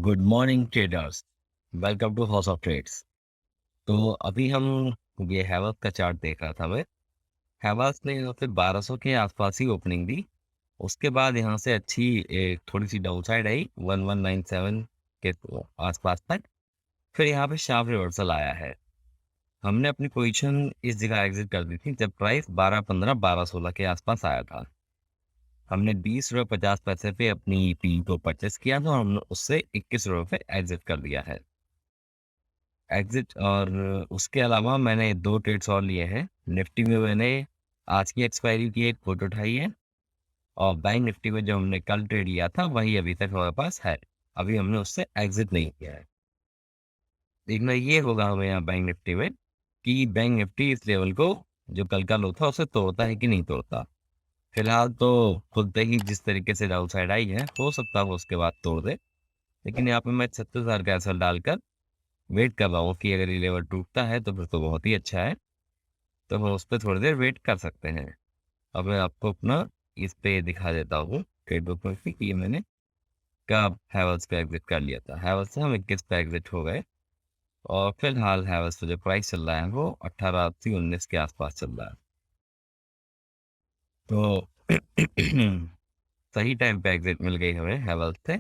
Good morning traders. Welcome to House of Trades. तो अभी हम ये हैवल्स का चार्ट देख रहा था मैं। हैवल्स ने यहाँ पे 1200 के आसपास ही ओपनिंग दी। उसके बाद यहाँ से अच्छी एक थोड़ी सी डाउन साइड आई 1197 के आसपास तक। फिर यहाँ पे शार्प रिवर्सल आया है। हमने अपनी पोजीशन इस जगह एग्जिट कर दी थी जब प्राइस 1215 1216 के आसपास आया था। हमने 20 रुपये 50 पैसे पे अपनी पी को परचेस किया था और हमने उससे 21 रुपये पे एग्जिट कर दिया है। एग्जिट और उसके अलावा मैंने 2 ट्रेड्स और लिए हैं। निफ्टी में मैंने आज की एक्सपायरी की एक पुट उठाई है और बैंक निफ्टी में जो हमने कल ट्रेड लिया था वही अभी तक हमारे पास है। अभी हमने उससे एग्जिट नहीं किया है। देखना ये होगा हमें यहाँ बैंक निफ्टी में कि बैंक निफ्टी इस लेवल को जो कल का लो था उसे तोड़ता है कि नहीं तोड़ता। फिलहाल तो खुलते ही जिस तरीके से डाउन साइड आई है हो सकता है वो उसके बाद तोड़ दे। लेकिन यहाँ पे मैं 36,000 का एसएल डालकर वेट कर रहा हूँ कि अगर ये लेवल टूटता है तो फिर तो बहुत ही अच्छा है। तो हम उस पर थोड़ी देर वेट कर सकते हैं। अब मैं आपको अपना इस पे दिखा देता हूँ ट्रेड बुक में कि ये मैंने कब हैवल्स पे एग्जिट कर लिया था। हैवल्स से हम 21 पे एग्जिट हो गए और फिलहाल हैवल्स पे जो प्राइस चल रहा है वो 1880-19 के आसपास चल रहा है। तो सही टाइम पे एग्जिट मिल गई हमें हैवल्स से।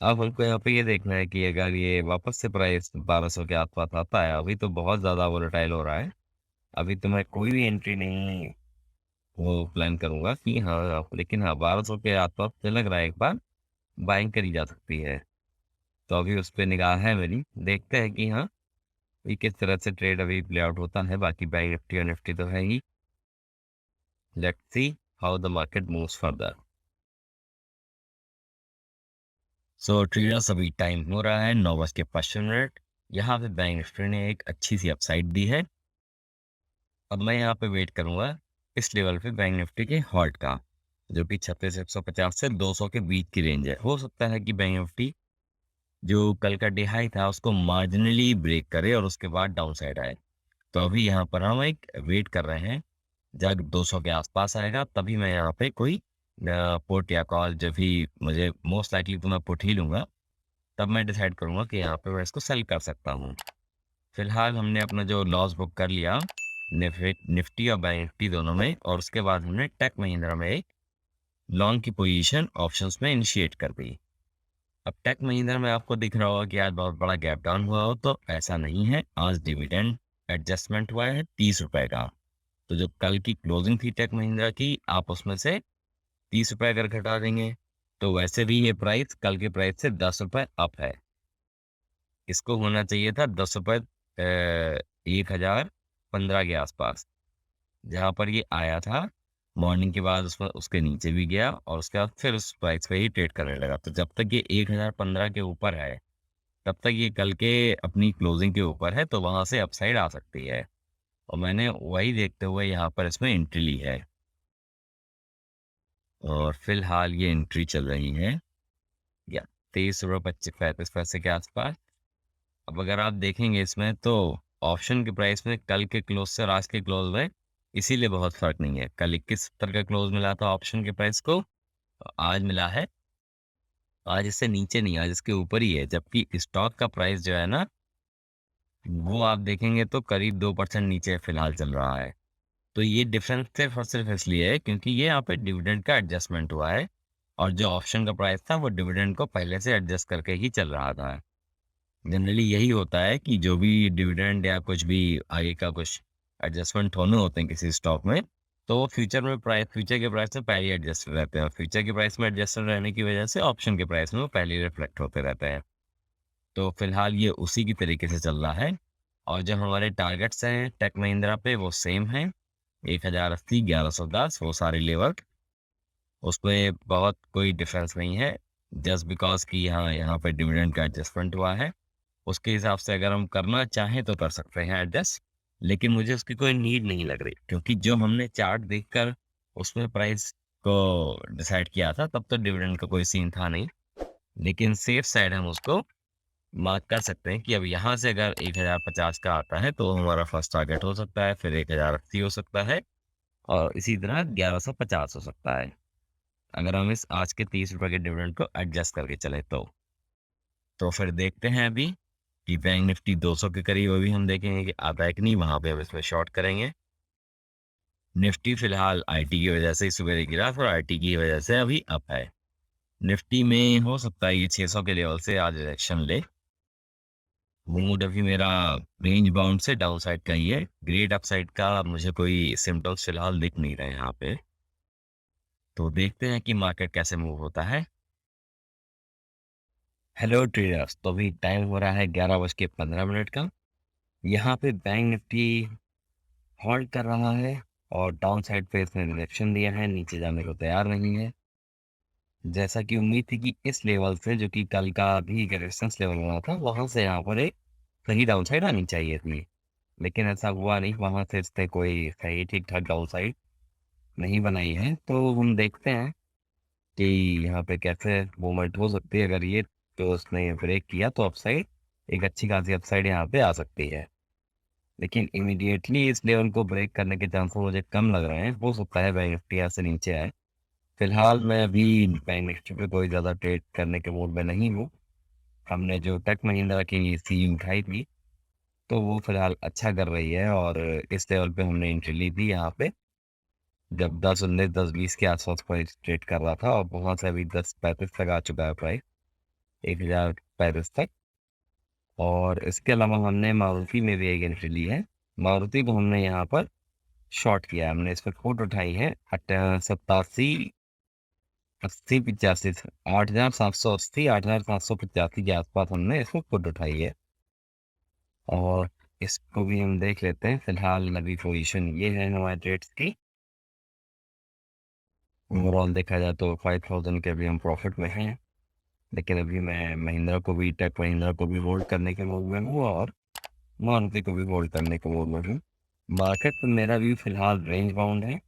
अब हमको यहाँ पे ये देखना है कि अगर ये वापस से प्राइस 1200 के आसपास आता है। अभी तो बहुत ज़्यादा वोलेटाइल हो रहा है। अभी तो मैं कोई भी एंट्री नहीं वो प्लान करूंगा कि हाँ, लेकिन हाँ 1200 के आसपास मुझे लग रहा है एक बार बाइंग करी जा सकती है। तो अभी उस पर निगाह है मेरी। देखते हैं कि हाँ ये किस तरह से ट्रेड अभी प्ले आउट होता है। बाकी बैंक निफ्टी और निफ्टी तो है ही। Let's see how the market moves further. So traders अभी टाइम हो रहा है 9:55। यहाँ पे बैंक निफ्टी ने एक अच्छी सी अपसाइड दी है। अब मैं यहाँ पे वेट करूंगा इस लेवल पे बैंक निफ्टी के हॉल्ट का, जो कि 36,150 से 200 के बीच की रेंज है। हो सकता है कि बैंक निफ्टी जो कल का डे हाई था उसको मार्जिनली ब्रेक करे और उसके बाद डाउन साइड आए। तो अभी यहाँ पर हम एक वेट कर रहे हैं। जब 200 के आसपास आएगा तभी मैं यहाँ पे कोई पुट या कॉल, जब भी मुझे मोस्ट लाइकली तो मैं पुट ही लूंगा, तब मैं डिसाइड करूंगा कि यहाँ पे मैं इसको सेल कर सकता हूँ। फिलहाल हमने अपना जो लॉस बुक कर लिया निफ्टी और बैंक निफ्टी दोनों में, और उसके बाद हमने टेक महिंद्रा में एक लॉन्ग की पोजीशन ऑप्शंस में इनिशिएट कर दी। अब टेक महिंद्रा में आपको दिख रहा होगा कि आज बहुत बड़ा गैप डाउन हुआ हो, तो ऐसा नहीं है। आज डिविडेंड एडजस्टमेंट हुआ है 30 रुपए का। तो जो कल की क्लोजिंग थी टेक महिंद्रा की, आप उसमें से 30 रुपए अगर घटा देंगे तो वैसे भी ये प्राइस कल के प्राइस से 10 रुपए अप है। इसको होना चाहिए था 10 रुपए 1015 के आसपास, जहाँ पर ये आया था। मॉर्निंग के बाद उसमें उसके नीचे भी गया और उसके बाद फिर उस प्राइस पे ही ट्रेड करने लगा। तो जब तक ये 1015 के ऊपर है तब तक ये कल के अपनी क्लोजिंग के ऊपर है, तो वहां से अपसाइड आ सकती है। और मैंने वही देखते हुए यहाँ पर इसमें एंट्री ली है और फिलहाल ये एंट्री चल रही है या 23 रुपये 25 पैसे के आसपास। अब अगर आप देखेंगे इसमें तो ऑप्शन के प्राइस में कल के क्लोज से और आज के क्लोज में इसीलिए बहुत फर्क नहीं है। कल 21 का क्लोज मिला था ऑप्शन के प्राइस को, आज मिला है, आज इससे नीचे नहीं, आज इसके ऊपर ही है। जबकि स्टॉक का प्राइस जो है ना, वो आप देखेंगे तो करीब 2% नीचे फिलहाल चल रहा है। तो ये डिफरेंस सिर्फ और सिर्फ इसलिए है क्योंकि ये यहाँ पे डिविडेंड का एडजस्टमेंट हुआ है, और जो ऑप्शन का प्राइस था वो डिविडेंड को पहले से एडजस्ट करके ही चल रहा था। जनरली यही होता है कि जो भी डिविडेंड या कुछ भी आगे का कुछ एडजस्टमेंट होने होते हैं किसी स्टॉक में, तो वो फ्यूचर के प्राइस में पहले एडजस्ट रहते हैं, और फ्यूचर के प्राइस में एडजस्ट रहने की वजह से ऑप्शन के प्राइस में वो पहले रिफ्लेक्ट होते रहते हैं। तो फिलहाल ये उसी की तरीके से चल रहा है। और जो हमारे टारगेट्स हैं टेक महिंद्रा पे वो सेम है, 1080 1110, वो सारे लेवल, उसमें बहुत कोई डिफरेंस नहीं है। जस्ट बिकॉज कि यहाँ पे डिविडेंड का एडजस्टमेंट हुआ है, उसके हिसाब से अगर हम करना चाहें तो कर सकते हैं एडजस्ट। लेकिन मुझे उसकी कोई नीड नहीं लग रही, क्योंकि जो हमने चार्ट देखकर उसमें प्राइस को डिसाइड किया था तब तो डिविडेंड का कोई सीन था नहीं। लेकिन सेफ साइड हम उसको मार्क कर सकते हैं कि अब यहाँ से अगर 1050 का आता है तो हमारा फर्स्ट टारगेट हो सकता है, फिर 1080 हो सकता है, और इसी तरह 1150 हो सकता है, अगर हम इस आज के 30 रुपए के डिविडेंड को एडजस्ट करके चले तो। तो फिर देखते हैं अभी कि बैंक निफ्टी 200 के करीब अभी हम देखेंगे कि आता है कि नहीं, वहां पे हम इसमें शॉर्ट करेंगे। निफ्टी फिलहाल आईटी की वजह से सुबह गिरा और आईटी की वजह से अभी अप है। निफ्टी में हो सकता है ये 600 के लेवल से आज डायरेक्शन ले। मूड अभी मेरा रेंज बाउंड से डाउन साइड का ही है। ग्रेट अप साइड का मुझे कोई सिम्टम्स फिलहाल दिख नहीं रहे यहाँ पे। तो देखते हैं कि मार्केट कैसे मूव होता है। हेलो ट्रेडर्स, तो अभी टाइम हो रहा है 11:15 का। यहाँ पे बैंक निफ्टी होल्ड कर रहा है और डाउन साइड पे इसने रिएक्शन दिया है, नीचे जाने को तैयार नहीं है। जैसा कि उम्मीद थी कि इस लेवल से, जो कि कल का भी एक रेजिस्टेंस लेवल बना था, वहां से यहाँ पर एक सही डाउन साइड आनी चाहिए थी, लेकिन ऐसा हुआ नहीं। वहां से इसने कोई सही ठीक ठाक डाउन साइड नहीं बनाई है। तो हम देखते हैं कि यहाँ पे कैसे मूवमेंट हो सकती है। अगर ये तो उसने ब्रेक किया तो अपसाइड, एक अच्छी खासी अपसाइड यहाँ पे आ सकती है, लेकिन इमीडिएटली इस लेवल को ब्रेक करने के चांसेस मुझे कम लग रहे हैं। हो सकता है बैंक निफ्टी यहाँ से नीचे आए। फिलहाल मैं अभी बैंक निफ्टी पे कोई ज़्यादा ट्रेड करने के मूड में नहीं हूँ। हमने जो टेक महिंद्रा की सी उठाई थी, तो वो फिलहाल अच्छा कर रही है और इस लेवल पे हमने एंट्री ली थी यहाँ पे, जब 10-19, 10-20 के आसपास प्राइस ट्रेड कर रहा था, और वहाँ से अभी 10-35 तक आ चुका है प्राइस, 1035 तक। और इसके अलावा हमने मारुति में भी एक एंट्री ली है। मारुति को हमने यहाँ पर शॉर्ट किया है। हमने इस पर कोट उठाई है 87, 80, 85, 8,780, 8,785 के आसपास हमने इसको कोट उठाई है। और इसको भी हम देख लेते हैं। फिलहाल अभी पोजीशन ये है हमारे ट्रेड्स की। ओवरऑल देखा जाए तो 5,000 के अभी हम प्रॉफिट में हैं, लेकिन अभी मैं महिंद्रा को भी, टेक महिंद्रा को भी होल्ड करने के मूड में हूँ और मारुति को भी होल्ड करने के मूड में हूँ। मार्केट में मेरा व्यू फिलहाल रेंज बाउंड है।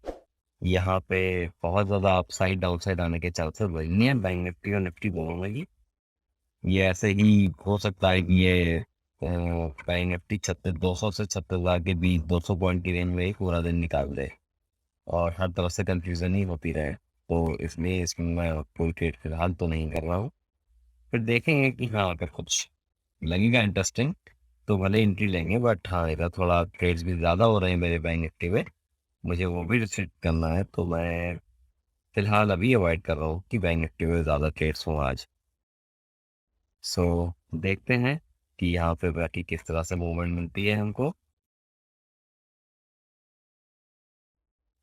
यहाँ पे बहुत ज़्यादा अपसाइड डाउनसाइड आने के चांसेस नहीं है बैंक निफ्टी और निफ्टी दोनों में ही। ये ऐसे ही हो सकता है कि ये बैंक निफ्टी 200 से 36,000 के बीच 200 पॉइंट की रेंज में ही पूरा दिन निकाल दे और हर तरफ से कंफ्यूजन ही होती रहे। तो इसलिए इसमें मैं कोई ट्रेड फिलहाल तो नहीं कर रहा हूँ। फिर देखेंगे कि हाँ, अगर कुछ लगेगा इंटरेस्टिंग तो भले एंट्री लेंगे, बट हाँ, इधर थोड़ा ट्रेड्स भी ज़्यादा हो रहे हैं मेरे बैंक निफ्टी में, मुझे वो भी रिस्ट्रिक्ट करना है। तो मैं फिलहाल अभी अवॉइड कर रहा हूँ कि बैंक निफ्टी में ज़्यादा ट्रेड्स हों आज। सो देखते हैं कि यहाँ पे बाकी किस तरह से मूवमेंट मिलती है हमको।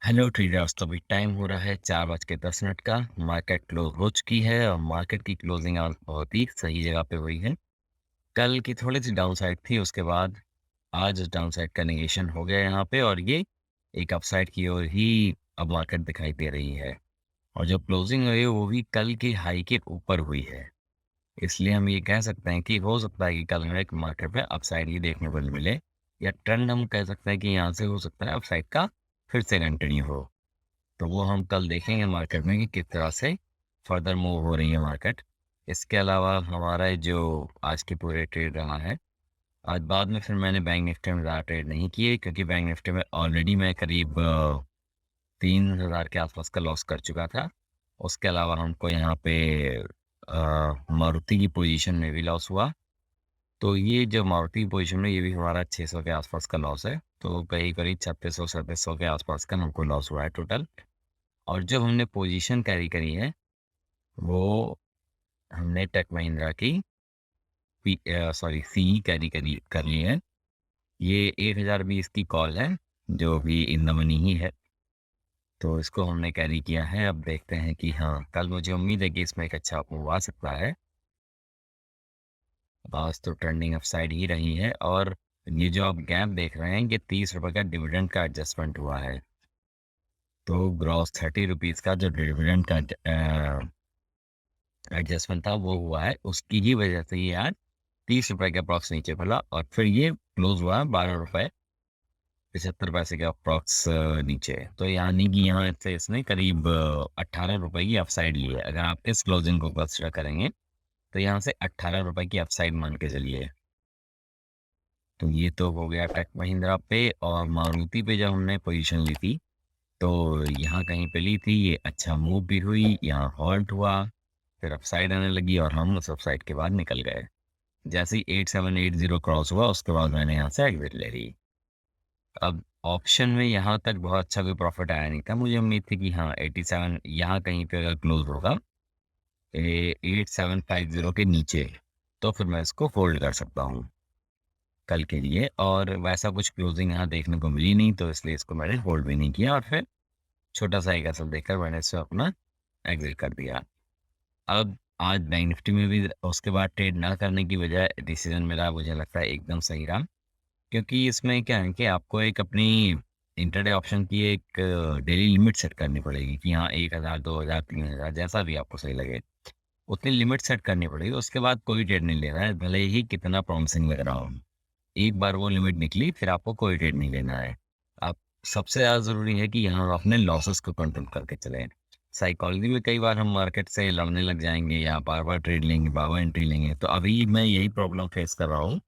हेलो ट्रेडर्स, तो अभी टाइम हो रहा है 4:10 का। मार्केट क्लोज हो चुकी है और मार्केट की क्लोजिंग आज बहुत ही सही जगह पे हुई है। कल की थोड़ी सी डाउन साइड थी, उसके बाद आज डाउन साइड का नेगेशन हो गया यहाँ पे, और ये एक अपसाइड की ओर ही अब मार्केट दिखाई दे रही है। और जो क्लोजिंग हुई है वो भी कल की हाई के ऊपर हुई है। इसलिए हम ये कह सकते हैं कि हो सकता है कि कल हमें मार्केट में अपसाइड ही देखने को मिले, या ट्रेंड हम कह सकते हैं कि यहाँ से हो सकता है अपसाइड का फिर से कंटिन्यू हो। तो वो हम कल देखेंगे मार्केट में कि किस तरह से फर्दर मूव हो रही है मार्केट। इसके अलावा हमारा जो आज की पूरे ट्रेड रहा है, आज बाद में फिर मैंने बैंक निफ्टी में ज़्यादा ट्रेड नहीं किए, क्योंकि बैंक निफ्टी में ऑलरेडी मैं करीब 3,000 के आसपास का लॉस कर चुका था। उसके अलावा हमको यहाँ पे मारुति की पोजीशन में भी लॉस हुआ। तो ये जो मारुति की पोजीशन में, ये भी हमारा 600 के आसपास का लॉस है। तो करीब करीब 3600-3700 के आसपास का हमको लॉस हुआ है टोटल। और जब हमने पोजीशन कैरी करी है, वो हमने टेक महिंद्रा की सी कैरी कर ली है। ये 1020 की कॉल है, जो भी इन द मनी ही है। तो इसको हमने कैरी किया है। अब देखते हैं कि हाँ, कल मुझे उम्मीद है कि इसमें एक अच्छा मूव आ सकता है। आज तो ट्रेंडिंग अपसाइड ही रही है, और ये जो आप गैप देख रहे हैं, ये 30 रुपये का डिविडेंड का एडजस्टमेंट हुआ है। तो ग्रॉस 30 रुपीज़ का जो डिविडेंड का एडजस्टमेंट था वो हुआ है, उसकी ही वजह से ये आज 30 रुपये के अप्रॉक्स नीचे फला, और फिर ये क्लोज हुआ 12 रुपये 75 पैसे के अप्रॉक्स नीचे। तो यानी कि यहाँ से इसने करीब 18 रुपये की अपसाइड ली है। अगर आप इस क्लोजिंग को कंसिडर करेंगे तो यहाँ से 18 रुपये की अपसाइड मान के चलिए। तो ये तो हो गया टेक महिंद्रा पे। और मारुति पे जब हमने पोजीशन ली थी, तो यहाँ कहीं पे ली थी, ये अच्छा मूव भी हुई, यहाँ हॉल्ट हुआ, फिर अपसाइड आने लगी और हम उस अपसाइड के बाद निकल गए। जैसे ही 8780 क्रॉस हुआ उसके बाद मैंने यहाँ से एग्जिट ले ली। अब ऑप्शन में यहाँ तक बहुत अच्छा कोई प्रॉफिट आया नहीं था। मुझे उम्मीद थी कि हाँ 87 यहाँ कहीं पे अगर क्लोज होगा 8750 के नीचे तो फिर मैं इसको होल्ड कर सकता हूँ कल के लिए, और वैसा कुछ क्लोजिंग यहाँ देखने को मिली नहीं, तो इसलिए इसको मैंने होल्ड भी नहीं किया और फिर छोटा सा एक असर देखकर मैंने इससे अपना एग्जिट कर दिया। अब आज बैंक निफ्टी में भी उसके बाद ट्रेड ना करने की वजह डिसीजन मेरा मुझे लगता है एकदम सही रहा, क्योंकि इसमें क्या है कि आपको एक अपनी इंटरडे ऑप्शन की एक डेली लिमिट सेट करनी पड़ेगी कि हाँ 1000 2000 3000 जैसा भी आपको सही लगे उतनी लिमिट सेट करनी पड़ेगी। उसके बाद कोई ट्रेड नहीं लेना है, भले ही कितना प्रॉमिसिंग लग रहा हो। एक बार वो लिमिट निकली फिर आपको कोई ट्रेड नहीं लेना है। आप सबसे ज़्यादा ज़रूरी है कि यहाँ अपने लॉसेस को कंट्रोल करके चलें। साइकोलॉजी में कई बार हम मार्केट से लड़ने लग जाएंगे या बार बार ट्रेड लेंगे, बार बार एंट्री लेंगे। तो अभी मैं यही प्रॉब्लम फेस कर रहा हूँ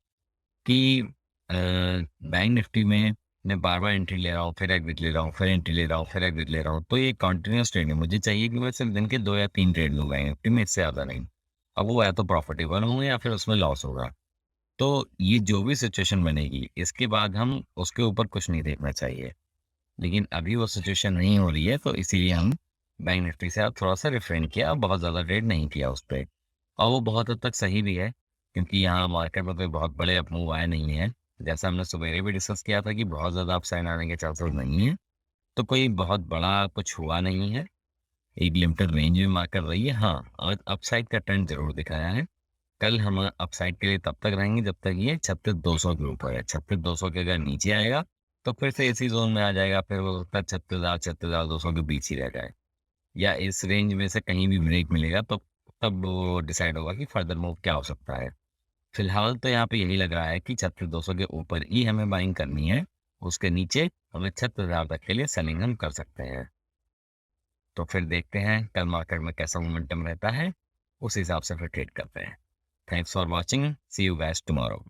कि बैंक निफ्टी में मैं बार बार एंट्री ले रहा हूँ, फिर एग्जिट ले रहा हूँ, फिर एंट्री ले रहा हूँ, फिर एग्जिट ले रहा हूँ। तो ये कंटिन्यूस ट्रेड है। मुझे चाहिए कि मैं सिर्फ दिन के 2 या 3 ट्रेड लूँ बैंक निफ्टी में, इससे ज़्यादा नहीं। अब वो या तो प्रॉफिटेबल होंगे या फिर उसमें लॉस होगा। तो ये जो भी सिचुएशन बनेगी इसके बाद हम उसके ऊपर कुछ नहीं देखना चाहिए, लेकिन अभी वो सिचुएशन नहीं हो रही है, तो इसीलिए हम बैंक निफ्टी से अब थोड़ा सा रिफ्रेन किया, बहुत ज़्यादा ट्रेड नहीं किया उस पर। और वो बहुत हद तक सही भी है, क्योंकि यहाँ मार्केट में कोई बहुत बड़े अप मूव आए नहीं है। जैसा हमने सवेरे भी डिस्कस किया था कि बहुत ज़्यादा अपसाइड आने के चांसेस नहीं है, तो कोई बहुत बड़ा कुछ हुआ नहीं है। एक लिमिटेड रेंज में मार्केट रही है, हाँ, और अपसाइड का ट्रेंड जरूर दिखाया है। कल हम अपसाइड के लिए तब तक रहेंगे जब तक ये 36,200 के ऊपर है। 36,200 के अगर नीचे आएगा तो फिर से इसी जोन में आ जाएगा, फिर वो 36,200 के बीच ही रह जाए, या इस रेंज में से कहीं भी ब्रेक मिलेगा तो तब वो डिसाइड होगा कि फर्दर मूव क्या हो सकता है। फिलहाल तो यहाँ पे यही लग रहा है कि 36,200 के ऊपर ही हमें बाइंग करनी है, उसके नीचे हमें 36,000 तक के लिए सेलिंग हम कर सकते हैं। तो फिर देखते हैं कल मार्केट में कैसा मोमेंटम रहता है, उस हिसाब से फिर ट्रेड करते हैं। Thanks for watching, see you guys tomorrow.